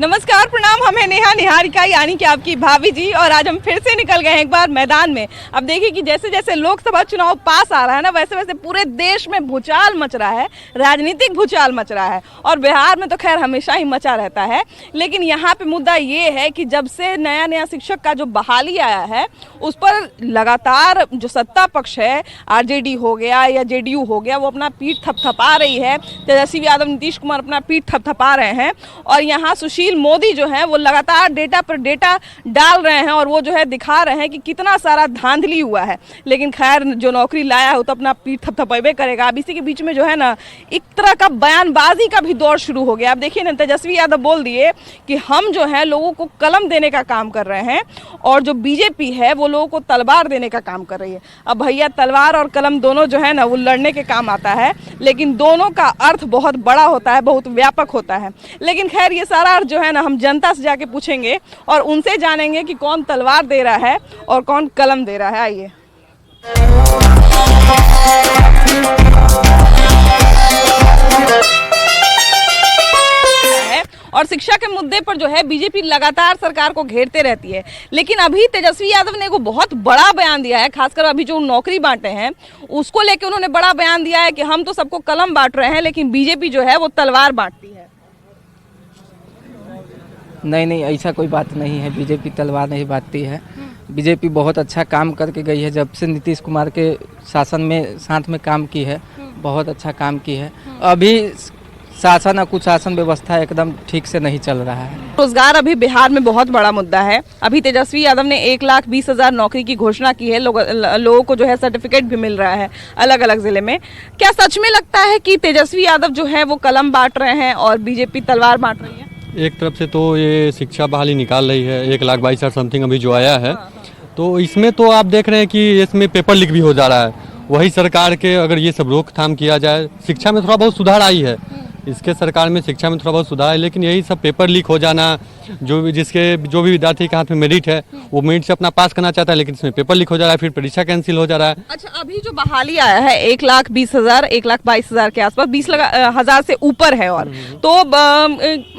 नमस्कार, प्रणाम। हम हैं नेहा निहारिका यानी कि आपकी भाभी जी, और आज हम फिर से निकल गए हैं एक बार मैदान में। अब देखिए कि जैसे जैसे लोकसभा चुनाव पास आ रहा है ना, वैसे वैसे पूरे देश में भूचाल मच रहा है, राजनीतिक भूचाल मच रहा है। और बिहार में तो खैर हमेशा ही मचा रहता है, लेकिन यहाँ पे मुद्दा ये है कि जब से नया नया शिक्षक का जो बहाली आया है, उस पर लगातार जो सत्ता पक्ष है, आरजेडी हो गया या जेडीयू हो गया, वो अपना पीठ थपथपा रही है। तेजस्वी यादव, नीतीश कुमार अपना पीठ थपथपा रहे हैं, और यहाँ सुशील मोदी जो है वो लगातार डेटा पर डेटा डाल रहे हैं, और वो जो है दिखा रहे हैं कि कितना सारा धांधली हुआ है। लेकिन खैर, जो नौकरी लाया है वो तो अपना पीठ थपथपावे करेगा। अब इसी के बीच में जो है ना, एक तरह का बयानबाजी का भी दौर शुरू हो गया। अब देखिए ना, तेजस्वी यादव बोल दिए कि हम जो है लोगों को कलम देने का काम कर रहे हैं, और जो बीजेपी है वो लोगों को तलवार देने का काम कर रही है। अब भैया, तलवार और कलम दोनों जो है ना वो लड़ने के काम आता है, लेकिन दोनों का अर्थ बहुत बड़ा होता है, बहुत व्यापक होता है। लेकिन खैर, ये सारा अर्थ जो है ना हम जनता से जाके पूछेंगे और उनसे जानेंगे कि कौन तलवार दे रहा है और कौन कलम दे रहा है। आइए। और शिक्षा के मुद्दे पर जो है बीजेपी लगातार सरकार को घेरते रहती है, लेकिन अभी तेजस्वी यादव ने एक बहुत बड़ा बयान दिया है। खासकर अभी जो नौकरी बांटे हैं उसको लेके उन्होंने बड़ा बयान दिया है कि हम तो सबको कलम बांट रहे हैं, लेकिन बीजेपी जो है वो तलवार बांटती है। नहीं, ऐसा कोई बात नहीं है। बीजेपी तलवार नहीं बांटती है। बीजेपी बहुत अच्छा काम करके गई है। जब से नीतीश कुमार के शासन में साथ में काम की है, बहुत अच्छा काम की है। अभी शासन और कुशासन व्यवस्था एकदम ठीक से नहीं चल रहा है। रोजगार अभी बिहार में बहुत बड़ा मुद्दा है। अभी तेजस्वी यादव ने 1,20,000 नौकरी की घोषणा की है। लोगों को जो है सर्टिफिकेट भी मिल रहा है अलग अलग जिले में। क्या सच में लगता है कि तेजस्वी यादव जो है वो कलम बांट रहे हैं और बीजेपी तलवार बांट रही है? एक तरफ से तो ये शिक्षा बहाली निकाल रही है, 1,22,000 समथिंग अभी जो आया है, तो इसमें तो आप देख रहे हैं कि इसमें पेपर लीक भी हो जा रहा है। वही सरकार के अगर ये सब रोकथाम किया जाए, शिक्षा में थोड़ा बहुत सुधार आई है, इसके सरकार में शिक्षा में थोड़ा बहुत सुधार है, लेकिन यही सब पेपर लीक हो जाना, जो भी विद्यार्थी के हाथ में मेरिट है वो मेरिट से अपना पास करना चाहता है, लेकिन इसमें पेपर लीक हो जा रहा है, फिर परीक्षा कैंसिल हो जा रहा है। अच्छा, अभी जो बहाली आया है 1,20,000, 1,22,000 के आसपास, 20,000 से ऊपर है, और तो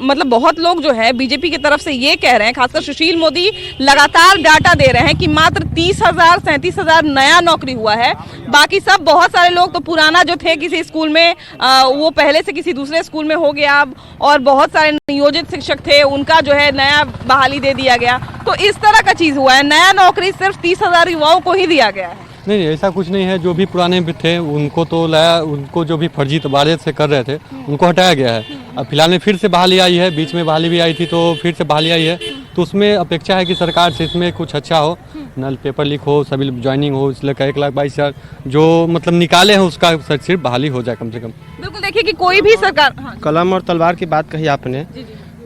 मतलब बहुत लोग जो है बीजेपी की तरफ से ये कह रहे हैं, खासकर सुशील मोदी लगातार डाटा दे रहे हैं कि मात्र 30,000 37,000 नया नौकरी हुआ है। बाकी सब, बहुत सारे लोग तो पुराना जो थे किसी स्कूल में, वो पहले से किसी दूसरे स्कूल में हो गया, और बहुत सारे नियोजित शिक्षक थे, उनका जो है नया बहाली दे दिया गया। तो इस तरह का चीज हुआ है। नया नौकरी सिर्फ 30,000 युवाओं को ही दिया गया है। नहीं, ऐसा कुछ नहीं है। जो भी पुराने थे उनको तो लाया, उनको जो भी फर्जी तबादले से कर रहे थे उनको हटाया गया है। अब फिलहाल में फिर से बहाली आई है, बीच में बहाली भी आई थी तो फिर से बहाली आई है, तो उसमें अपेक्षा है कि सरकार से इसमें कुछ अच्छा हो, नल पेपर लीक हो, सभी ज्वाइनिंग हो, इसलिए 1,22,000 जो मतलब निकाले हैं उसका सिर्फ बहाली हो जाए कम से कम। बिल्कुल, देखिए कि कोई भी सरकार। हाँ। कलम और तलवार की बात कही आपने,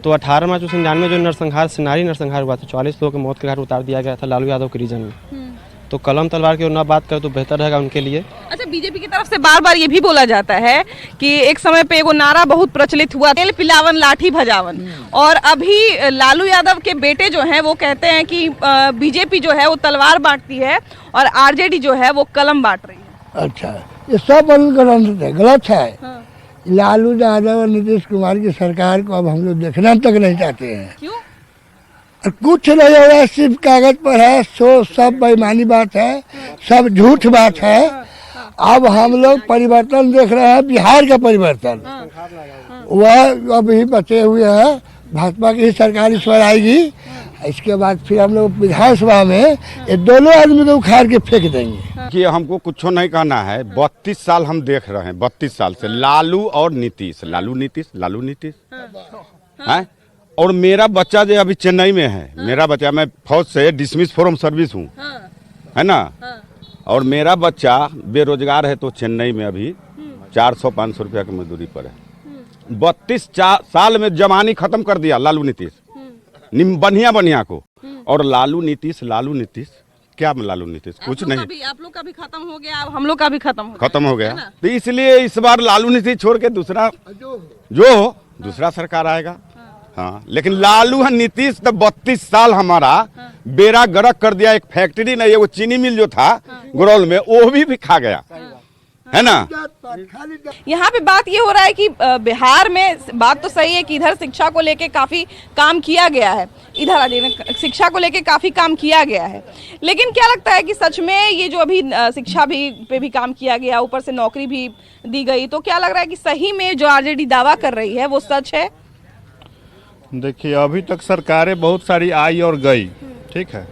तो 18 मार्च 1999 जो नारी नरसंहार हुआ था, 40 लोगों को मौत के घाट उतार दिया गया था लालू यादव के रीजन में। तो कलम तलवार की न बात करें तो बेहतर रहेगा उनके लिए। अच्छा, बीजेपी की तरफ से बार बार ये भी बोला जाता है कि एक समय पे एगो नारा बहुत प्रचलित हुआ, तेल पिलावन लाठी भजावन, और अभी लालू यादव के बेटे जो हैं वो कहते हैं कि बीजेपी जो है वो तलवार बांटती है और आरजेडी जो है वो कलम बांट रही है। अच्छा, ये सब गलत है। हाँ। लालू यादव और नीतीश कुमार की सरकार को अब हम लोग देखना तक नहीं चाहते हैं। क्यों? कुछ नहीं हो रहा है, सिर्फ कागज पर है, सब बेईमानी बात है, सब झूठ बात है। अब हम लोग परिवर्तन देख रहे हैं, बिहार का परिवर्तन। वह अभी बचे हुए हैं, भाजपा की ही सरकार इस बार आएगी। इसके बाद फिर हम लोग विधानसभा में ये दोनों आदमी को उखाड़ के फेंक देंगे। कि हमको कुछ नहीं कहना है। 32 साल हम देख रहे हैं, 32 साल से लालू और नीतीश, लालू नीतीश है। और मेरा बच्चा जो अभी चेन्नई में है, मेरा बच्चा, मैं फौज से डिसमिस फ्रॉम सर्विस हूँ, है ना, और मेरा बच्चा बेरोजगार है, तो चेन्नई में अभी 400-500 रुपया की मजदूरी पर है। 32 साल में जवानी खत्म कर दिया लालू नीतीश, बढ़िया को। और लालू नीतीश क्या लालू नीतीश कुछ नहीं। आप लोग का भी खत्म हो गया, हम लोग का भी खत्म हो गया। तो इसलिए इस बार लालू नीतीश छोड़ के दूसरा सरकार आएगा। हाँ, लेकिन लालू और नीतीश तो 32 साल हमारा बेड़ा गर्क कर दिया। एक फैक्ट्री नहीं है, वो चीनी मिल जो था गुरौल में, वो भी खा गया। है ना। यहाँ पे बात ये हो रहा है कि बिहार में बात तो सही है कि इधर शिक्षा को लेके काफी काम किया गया है, इधर आ जाइए, शिक्षा को लेके काफी काम किया गया है, लेकिन क्या लगता है कि सच में ये जो अभी शिक्षा भी पे भी काम किया गया, ऊपर से नौकरी भी दी गई, तो क्या लग रहा है कि सही में जो आरजेडी दावा कर रही है वो सच है? देखिए, अभी तक सरकारें बहुत सारी आई और गई, ठीक है,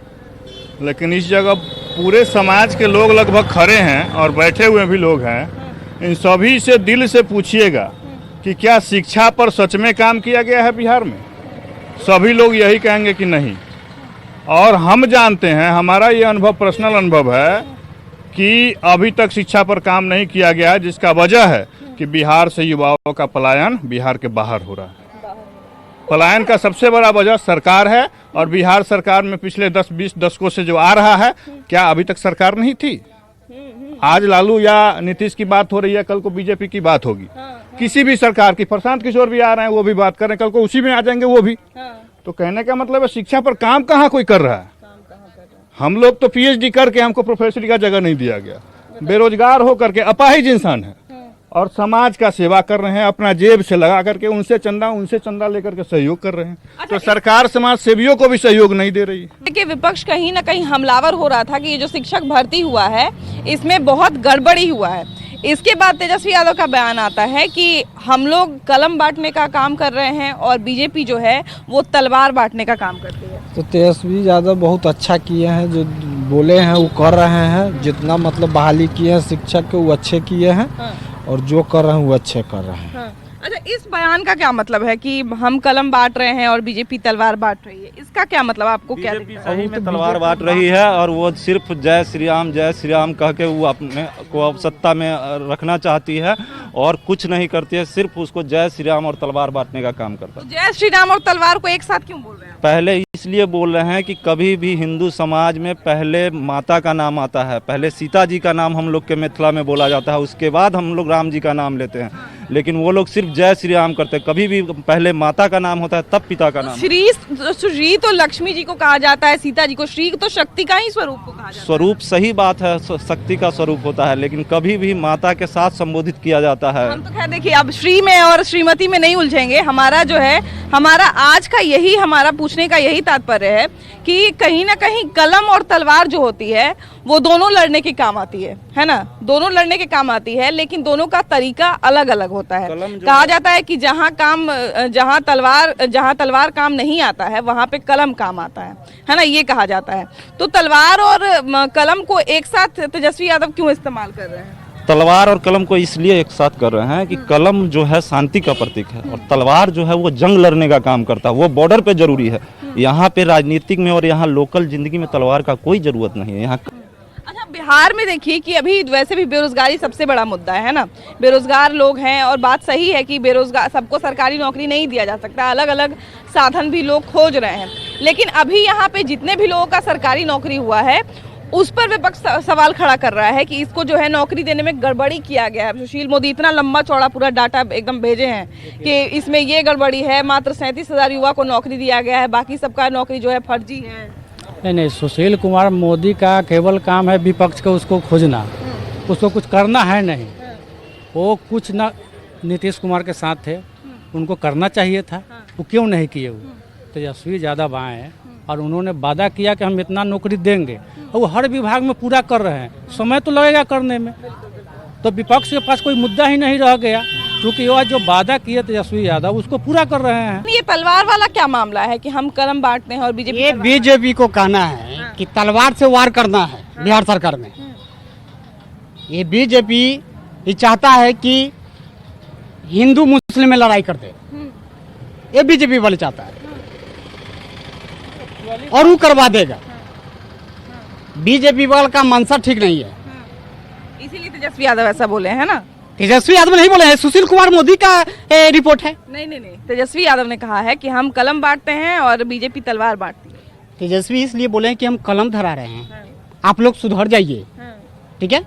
लेकिन इस जगह पूरे समाज के लोग लगभग खड़े हैं और बैठे हुए भी लोग हैं। इन सभी से दिल से पूछिएगा कि क्या शिक्षा पर सच में काम किया गया है बिहार में? सभी लोग यही कहेंगे कि नहीं। और हम जानते हैं, हमारा ये अनुभव पर्सनल अनुभव है कि अभी तक शिक्षा पर काम नहीं किया गया है, जिसका वजह है कि बिहार से युवाओं का पलायन बिहार के बाहर हो रहा है। पलायन का सबसे बड़ा वजह सरकार है, और बिहार सरकार में पिछले 10-20 दशकों से जो आ रहा है, क्या अभी तक सरकार नहीं थी? आज लालू या नीतीश की बात हो रही है, कल को बीजेपी की बात होगी, किसी भी सरकार की। प्रशांत किशोर भी आ रहे हैं, वो भी बात कर रहे हैं, कल को उसी में आ जाएंगे वो भी। तो कहने का मतलब है शिक्षा पर काम कहाँ कोई कर रहा है? हम लोग तो पीएचडी करके हमको प्रोफेसर का जगह नहीं दिया गया, बेरोजगार होकर के अपाहिज इंसान है और समाज का सेवा कर रहे हैं, अपना जेब से लगा करके उनसे चंदा लेकर के सहयोग कर रहे हैं। तो सरकार समाज सेवियों को भी सहयोग नहीं दे रही है। कि विपक्ष कहीं ना कहीं हमलावर हो रहा था कि ये जो शिक्षक भर्ती हुआ है इसमें बहुत गड़बड़ी हुआ है। इसके बाद तेजस्वी यादव का बयान आता है कि हम लोग कलम बांटने का काम कर रहे हैं और बीजेपी जो है वो तलवार बांटने का काम करती है। तो तेजस्वी यादव बहुत अच्छा किए हैं, जो बोले हैं वो कर रहे हैं। जितना मतलब बहाली किए हैं शिक्षक के वो अच्छे किए हैं, और जो कर रहे हैं वो अच्छे कर रहे हैं। अच्छा, इस बयान का क्या मतलब है कि हम कलम बांट रहे हैं और बीजेपी तलवार बांट रही है? इसका क्या मतलब, आपको क्या दिखता है? सही में तलवार बांट रही है, और वो सिर्फ जय श्री राम कह के वो अपने को अब सत्ता में रखना चाहती है और कुछ नहीं करती है, सिर्फ उसको जय श्री राम और तलवार बांटने का काम करता है। जय श्री राम और तलवार को एक साथ क्यों बोल रहे हैं? पहले इसलिए बोल रहे हैं कि कभी भी हिंदू समाज में पहले माता का नाम आता है, पहले सीता जी का नाम हम लोग के मिथिला में बोला जाता है, उसके बाद हम लोग राम जी का नाम लेते हैं, लेकिन वो लोग सिर्फ जय श्री राम करते हैं। कभी भी पहले माता का नाम होता है तब पिता का नाम। श्री तो लक्ष्मी जी को कहा जाता है, सीता जी को। श्री तो शक्ति का ही स्वरूप को कहा जाता है। स्वरूप सही बात है, शक्ति का स्वरूप होता है, लेकिन कभी भी माता के साथ संबोधित किया जाता है। हम तो खैर देखिए, अब श्री में और श्रीमती में नहीं उलझेंगे। हमारा जो है, हमारा आज का यही, हमारा पूछने का यही तात्पर्य है कि कहीं ना कहीं कलम और तलवार जो होती है वो दोनों लड़ने के काम आती है ना, दोनों लड़ने के काम आती है, लेकिन दोनों का तरीका अलग अलग होता है। कहा जाता है कि जहाँ तलवार काम नहीं आता है वहाँ पे कलम काम आता है ना, ये कहा जाता है। तो तलवार और कलम को एक साथ तेजस्वी यादव क्यों इस्तेमाल कर रहे हैं? तलवार और कलम को इसलिए एक साथ कर रहे हैं कि कलम जो है शांति का प्रतीक है, और तलवार जो है वो जंग लड़ने का काम करता है, वो बॉर्डर पे जरूरी है। यहाँ पे राजनीतिक में और यहाँ लोकल जिंदगी में तलवार का कोई जरूरत नहीं है। यहाँ अच्छा, बिहार में देखिए कि अभी वैसे भी बेरोजगारी सबसे बड़ा मुद्दा है ना, बेरोजगार लोग हैं, और बात सही है कि बेरोजगार सबको सरकारी नौकरी नहीं दिया जा सकता, अलग अलग साधन भी लोग खोज रहे हैं, लेकिन अभी यहाँ पे जितने भी लोगों का सरकारी नौकरी हुआ है उस पर विपक्ष सवाल खड़ा कर रहा है कि इसको जो है नौकरी देने में गड़बड़ी किया गया है। सुशील मोदी इतना लंबा चौड़ा पूरा डाटा एकदम भेजे हैं कि इसमें ये गड़बड़ी है, मात्र 37,000 युवा को नौकरी दिया गया है, बाकी सबका नौकरी जो है फर्जी है। नहीं, सुशील कुमार मोदी का केवल काम है विपक्ष को उसको खोजना, उसको कुछ करना है नहीं। वो कुछ ना नीतीश कुमार के साथ थे, उनको करना चाहिए था, वो क्यों नहीं किए? वो तेजस्वी यादव आए हैं और उन्होंने वादा किया कि हम इतना नौकरी देंगे, और वो हर विभाग में पूरा कर रहे हैं। समय तो लगेगा करने में, तो विपक्ष के पास कोई मुद्दा ही नहीं रह गया, क्योंकि वो जो वादा किए तेजस्वी यादव उसको पूरा कर रहे हैं। ये तलवार वाला क्या मामला है कि हम कलम बांटते हैं और बीजेपी? ये बीजेपी को कहना है कि तलवार से वार करना है बिहार सरकार में। ये बीजेपी ये चाहता है कि हिंदू मुस्लिम में लड़ाई कर दे, ये बीजेपी वाले चाहता है, और वो करवा देगा। बीजेपी वाले का मंशा ठीक नहीं है, इसीलिए तेजस्वी यादव ऐसा बोले हैं ना। तेजस्वी यादव नहीं बोले हैं, सुशील कुमार मोदी का रिपोर्ट है। नहीं, तेजस्वी यादव ने कहा है कि हम कलम बांटते हैं और बीजेपी तलवार बांटती है। तेजस्वी इसलिए बोले हैं कि हम कलम धरा रहे हैं, आप लोग सुधर जाइए, ठीक है।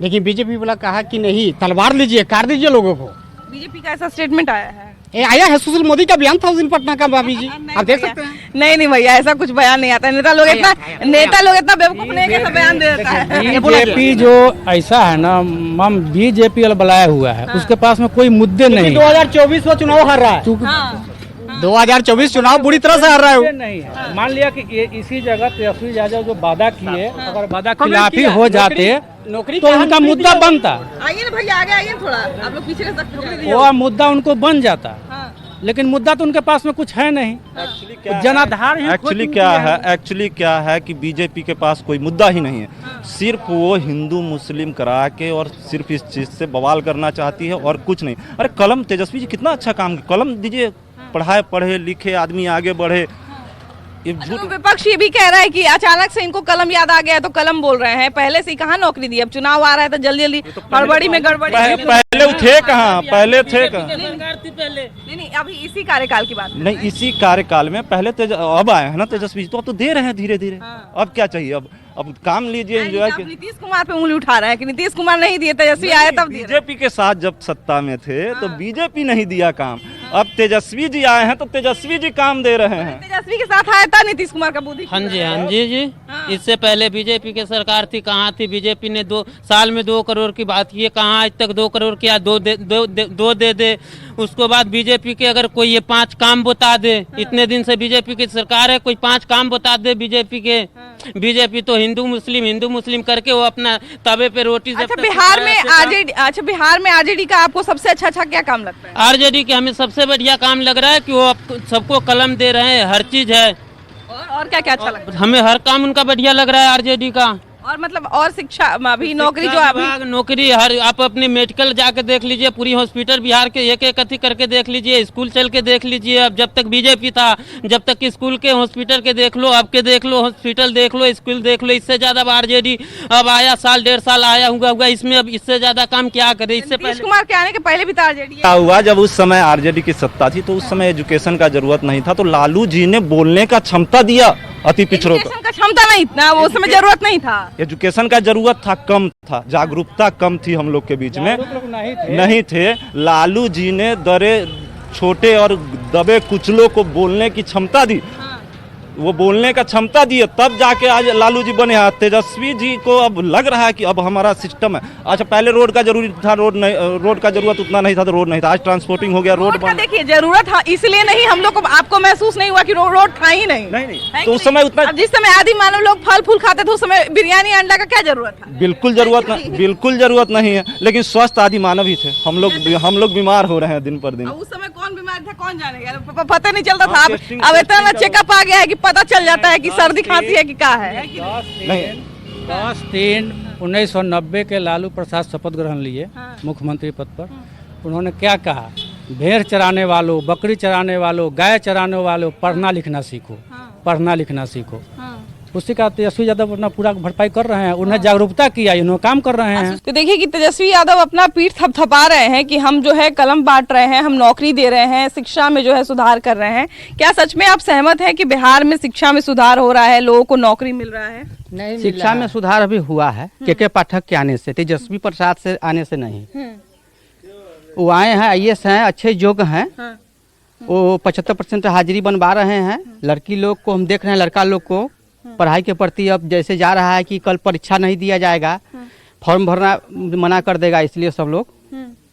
लेकिन बीजेपी वाला कहा कि नहीं, तलवार लीजिए, काट दीजिए लोगों को। बीजेपी का ऐसा स्टेटमेंट आया है। ये आया है सुशील मोदी का बयान था उस दिन पटना का भाभी जी, आप देख सकते हैं। नहीं भैया, ऐसा कुछ बयान नहीं आता। नेता लोग इतना बेवकूफ नहीं है कि बयान दे देता है। बीजेपी जो ऐसा है ना, हम बीजेपी वाला बनाया हुआ है, उसके पास में कोई मुद्दे नहीं। 2024 में चुनाव हार रहा है, 2024 चुनाव बुरी तरह से हार रहा है। नहीं है, मान लिया कि इसी जगह तेजस्वी यादव जो वादा किए, अगर वादा खिलाफी हो जाते नौकरी तो उनका मुद्दा बनता। आइए ना भैया, आगे आइए थोड़ा, आप लोग पीछे रह सकते हैं। वो मुद्दा उनको बन जाता, लेकिन मुद्दा तो उनके पास में कुछ है नहीं। जनाधार एक्चुअली क्या है कि बीजेपी के पास कोई मुद्दा ही नहीं है। सिर्फ वो हिंदू मुस्लिम करा के और सिर्फ इस चीज से बवाल करना चाहती है और कुछ नहीं। अरे कलम, तेजस्वी जी कितना अच्छा काम, कलम दीजिए, पढ़े लिखे आदमी आगे बढ़े। तो विपक्ष ये भी कह रहा है कि अचानक से इनको कलम याद आ गया है तो कलम बोल रहे हैं, पहले से ही कहाँ नौकरी दी, अब चुनाव आ रहा है तो जल्दी हड़बड़ी में गड़बड़ी। पहले थे कहाँ, नहीं, अभी इसी कार्यकाल की बात नहीं, इसी कार्यकाल में पहले अब आए हैं ना तेजस्वी जी, तो अब तो दे रहे हैं धीरे धीरे। अब क्या चाहिए, अब काम लीजिए, एंजॉय। नीतीश कुमार पे उंगली उठा रहे हैं कि नीतीश कुमार नहीं दिए, तेजस्वी आए तब दिए। बीजेपी के साथ जब सत्ता में थे तो बीजेपी नहीं दिया काम, अब तेजस्वी जी आए हैं तो तेजस्वी जी काम दे रहे हैं। तेजस्वी के साथ आया था नीतीश कुमार का बुद्धि। हाँ जी। इससे पहले बीजेपी की सरकार थी, कहाँ थी बीजेपी ने 2 साल में 2 करोड़ की बात की है, कहाँ आज तक 2 करोड़ किया, 2 दे। उसके बाद बीजेपी के अगर कोई ये 5 काम बता दे, इतने दिन से बीजेपी की सरकार है, कोई 5 काम बता दे बीजेपी के। बीजेपी तो हिंदू मुस्लिम करके वो अपना तवे पे रोटी। अच्छा, बिहार में आरजेडी का आपको सबसे अच्छा क्या काम लगता है? आरजेडी के हमें सबसे बढ़िया काम लग रहा है कि वो सबको कलम दे रहे हैं, हर चीज है। और क्या क्या अच्छा लगता है? हमें हर काम उनका बढ़िया लग रहा है आरजेडी का। और मतलब और शिक्षा, अभी नौकरी जो अभी नौकरी हर, आप अपने मेडिकल जाके देख लीजिए, पूरी हॉस्पिटल बिहार के एक अथी करके देख लीजिए, स्कूल चल के देख लीजिए। अब जब तक बीजेपी था, जब तक स्कूल के हॉस्पिटल के देख लो, अब के देख लो, हॉस्पिटल देख लो, स्कूल देख लो। इससे ज्यादा आरजेडी अब आया, 1.5 साल आया हुआ इसमें, अब इससे ज्यादा काम क्या करे। इससे नीतीश कुमार के आने के पहले भी आरजेडी क्या हुआ, जब उस समय आरजेडी की सत्ता थी तो उस समय एजुकेशन का जरूरत नहीं था, तो लालू जी ने बोलने का क्षमता दिया अति पिछड़ों का क्षमता नहीं था, वो समय जरूरत नहीं था, एजुकेशन का जरूरत था, कम था, जागरूकता कम थी हम लोग के बीच में, नहीं थे। लालू जी ने छोटे और दबे कुचलों को बोलने की क्षमता दी, वो बोलने का क्षमता दिए, तब जाके आज लालू जी बने हैं। तेजस्वी जी को अब लग रहा है कि अब हमारा सिस्टम है। अच्छा, पहले रोड का जरूरी था, रोड का जरूरत उतना नहीं था, तो रोड नहीं था। आज ट्रांसपोर्टिंग हो गया, रोड बन। देखिए, जरूरत है इसलिए नहीं, हम लोग को आपको महसूस नहीं हुआ कि रोड था ही नहीं। तो उस समय उतना, जिस समय आदि मानव लोग फल फूल खाते थे, उस समय बिरयानी अंडा का क्या जरूरत था? बिल्कुल जरूरत नहीं है, लेकिन स्वस्थ आदि मानव ही थे। हम लोग बीमार हो रहे हैं दिन पर दिन। उस समय कौन बीमार था, कौन जानेगा, पता नहीं चलता था। अब इतना चेकअप आ गया है कि पता चल जाता है कि सर्दी खांसी है कि क्या है। 10/3/1990 के लालू प्रसाद शपथ ग्रहण लिए मुख्यमंत्री पद पर। उन्होंने क्या कहा, भेड़ चराने वालों, बकरी चराने वालों, गाय चराने वालों, पढ़ना लिखना सीखो। उसी का तेजस्वी यादव अपना पूरा भरपाई कर रहे हैं, उन्हें जागरूकता किया, इन्होंने काम कर रहे हैं। तो देखिए कि तेजस्वी यादव अपना पीठ थपथपा रहे हैं कि हम जो है कलम बांट रहे हैं, हम नौकरी दे रहे हैं, शिक्षा में जो है सुधार कर रहे हैं। क्या सच में आप सहमत हैं कि बिहार में शिक्षा में सुधार हो रहा है, लोगों को नौकरी मिल रहा है? नहीं, शिक्षा में सुधार अभी हुआ है के पाठक के आने से, तेजस्वी प्रसाद से आने से नहीं। वो आए हैं, IAS हैं, अच्छे योग्य हैं, वो 75% हाजिरी बनवा रहे हैं। लड़की लोग को हम देख रहे हैं, लड़का लोग को पढ़ाई के प्रति अब जैसे जा रहा है कि कल परीक्षा नहीं दिया जाएगा, फॉर्म भरना मना कर देगा, इसलिए सब लोग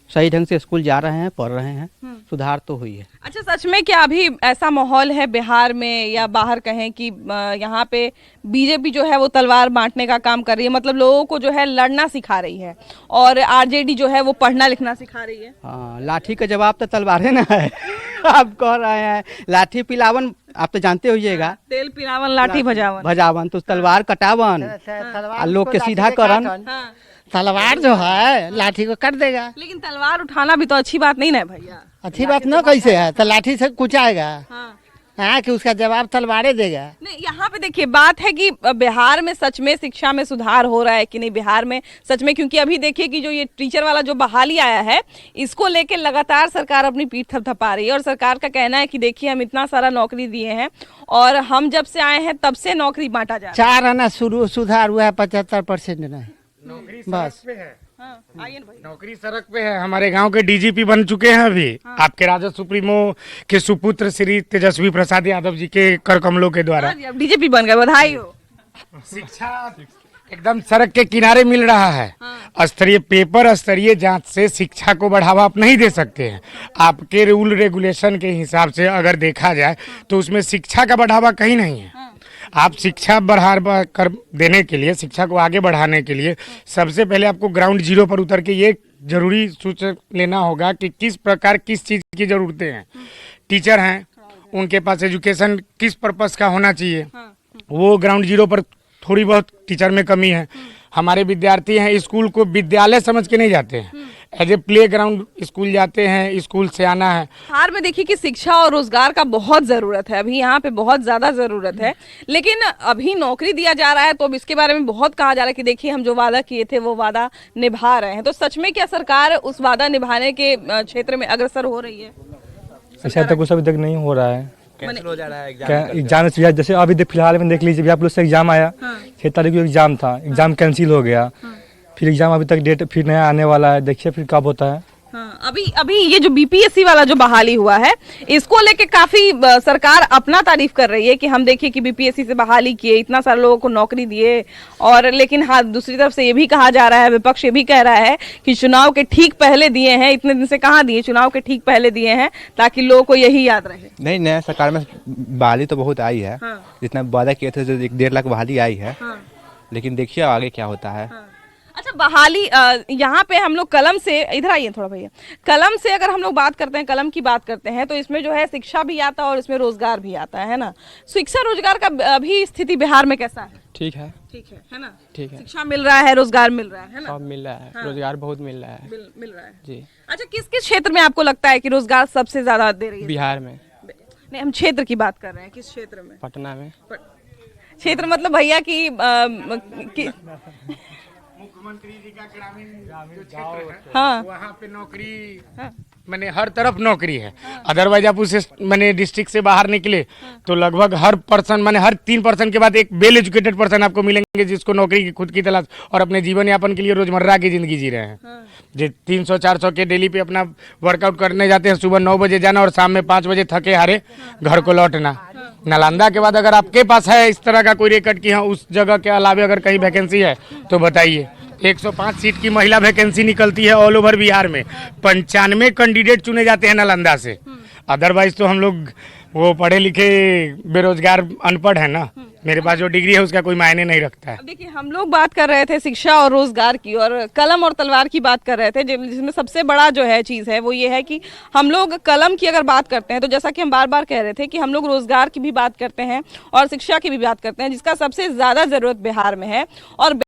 सही ढंग से स्कूल जा रहे हैं, पढ़ रहे हैं, सुधार तो हुई है। अच्छा, सच में क्या अभी ऐसा माहौल है बिहार में या बाहर कहें कि यहाँ पे बीजेपी जो है वो तलवार बांटने का काम कर रही है, मतलब लोगों को जो है लड़ना सिखा रही है, और आरजेडी जो है वो पढ़ना लिखना सिखा रही है? हाँ, लाठी का जवाब तो तलवार ना है। आप कह रहे हैं लाठी पिलावन, आप तो जानते होइएगा, तेल पिलावन लाठी भजावन, तो तलवार कटावन, लोग के सीधा करन। तलवार जो है लाठी को काट देगा। लेकिन तलवार उठाना भी तो अच्छी बात नहीं ना भैया। अच्छी बात न कैसे है, तो लाठी से कुचाएगा। हाँ, कि उसका जवाब तलवारे देगा। नहीं, यहाँ पे देखिए बात है कि बिहार में सच में शिक्षा में सुधार हो रहा है कि नहीं बिहार में सच में, क्योंकि अभी देखिए कि जो ये टीचर वाला जो बहाली आया है, इसको लेके लगातार सरकार अपनी पीठ थपथपा रही है, और सरकार का कहना है कि देखिए हम इतना सारा नौकरी दिए हैं और हम जब से आए हैं तब से नौकरी बांटा जा रहा है। 4 आना सुधार हुआ है, 75% नहीं, बस आइए ना भाई। नौकरी सड़क पे है। हमारे गांव के डीजीपी बन चुके हैं अभी। आपके राजद सुप्रीमो के सुपुत्र श्री तेजस्वी प्रसाद यादव जी के कर कमलों के द्वारा अब डीजीपी बन गए, बधाई हो। शिक्षा एकदम सड़क के किनारे मिल रहा है। स्तरीय पेपर, स्तरीय जांच से शिक्षा को बढ़ावा आप नहीं दे सकते हैं। आपके रूल रेगुलेशन के हिसाब से अगर देखा जाए तो उसमें शिक्षा का बढ़ावा कहीं नहीं है। आप शिक्षा बढ़ा कर देने के लिए, शिक्षा को आगे बढ़ाने के लिए सबसे पहले आपको ग्राउंड जीरो पर उतर के ये जरूरी सोच लेना होगा कि किस प्रकार किस चीज़ की ज़रूरतें हैं। टीचर हैं, उनके पास एजुकेशन किस पर्पस का होना चाहिए, वो ग्राउंड जीरो पर थोड़ी बहुत टीचर में कमी है। हमारे विद्यार्थी हैं, स्कूल को विद्यालय समझ के नहीं जाते हैं, as a playground school जाते हैं, स्कूल से आना है। बिहार में देखिए कि शिक्षा और रोजगार का बहुत ज़रूरत है, अभी यहाँ पे बहुत ज़्यादा ज़रूरत है, लेकिन अभी नौकरी दिया जा रहा है तो अब इसके बारे में बहुत कहा जा रहा है कि देखिए हम जो वादा किए थे वो वादा निभा रहे हैं। तो सच में क्या सरकार उस वादा निभाने के क्षेत्र में अग्रसर हो रही है? ऐसा तक कुछ अभी तक नहीं हो रहा है, कैंसिल हो जा रहा है एग्जाम से। जैसे अभी फिलहाल में देख लीजिए, आप लोग से एग्जाम आया, 6 तारीख को एग्जाम था, एग्जाम कैंसिल हो गया, फिर एग्जाम अभी तक डेट फिर नया आने वाला है, देखिए फिर कब होता है। अभी ये जो बीपीएससी वाला जो बहाली हुआ है, इसको लेके काफी सरकार अपना तारीफ कर रही है कि हम देखिए कि बीपीएससी से बहाली किए, इतना सारे लोगों को नौकरी दिए, और लेकिन हाँ दूसरी तरफ से ये भी कहा जा रहा है, विपक्ष ये भी कह रहा है कि चुनाव के ठीक पहले दिए हैं। इतने दिन से कहाँ दिए, चुनाव के ठीक पहले दिए हैं ताकि लोगों को यही याद रहे। नहीं, नया सरकार में बहाली तो बहुत आई है। जितना वादा किए थे, जो 1.5 लाख बहाली आई है, लेकिन देखिए आगे क्या होता है। अच्छा, बहाली यहाँ पे हम लोग कलम से, इधर आइए थोड़ा भैया, कलम से अगर हम लोग बात करते हैं, कलम की बात करते हैं तो इसमें जो है शिक्षा भी आता है और इसमें रोजगार भी आता है ना। शिक्षा रोजगार का अभी स्थिति बिहार में कैसा है? ठीक है, है ना? ठीक है। शिक्षा मिल रहा है, रोजगार मिल रहा है ना? सब मिल रहा है, रोजगार बहुत मिल रहा है, मिल रहा है जी। अच्छा, किस किस क्षेत्र में आपको लगता है कि रोजगार सबसे ज्यादा दे रही है? बिहार में नहीं, हम क्षेत्र की बात कर रहे हैं, किस क्षेत्र में? पटना में। क्षेत्र मतलब भैया की मुख्यमंत्री जी का ग्रामीण जो क्षेत्र है, हाँ, वहाँ पे नौकरी मैंने हर तरफ नौकरी है। अदरवाइज आप उसे मैंने डिस्ट्रिक्ट से बाहर निकले तो लगभग हर पर्सन, मैंने हर 3 पर्सन के बाद एक वेल एजुकेटेड पर्सन आपको मिलेंगे जिसको नौकरी की खुद की तलाश और अपने जीवन यापन के लिए रोजमर्रा की जिंदगी जी रहे हैं। जो 300-400 के डेली पे अपना वर्कआउट करने जाते हैं, सुबह 9 बजे जाना और शाम में 5 बजे थके हारे घर को लौटना। नालंदा के बाद अगर आपके पास है इस तरह का कोई रिकॉर्ड कि हाँ उस जगह के अलावा अगर कहीं वैकेंसी है तो बताइए। 105 सीट की महिला वैकेंसी निकलती है ऑल ओवर बिहार में, 95 कैंडिडेट चुने जाते हैं नालंदा से। अदरवाइज तो हम लोग वो पढ़े लिखे बेरोजगार अनपढ़ है ना, मेरे पास जो डिग्री है उसका कोई मायने नहीं रखता है। देखिए, हम लोग बात कर रहे थे शिक्षा और रोजगार की, और कलम और तलवार की बात कर रहे थे, जिसमें सबसे बड़ा जो है चीज़ है वो ये है कि हम लोग कलम की अगर बात करते हैं तो जैसा कि हम बार बार कह रहे थे कि हम लोग रोजगार की भी बात करते हैं और शिक्षा की भी बात करते हैं, जिसका सबसे ज़्यादा ज़रूरत बिहार में है। और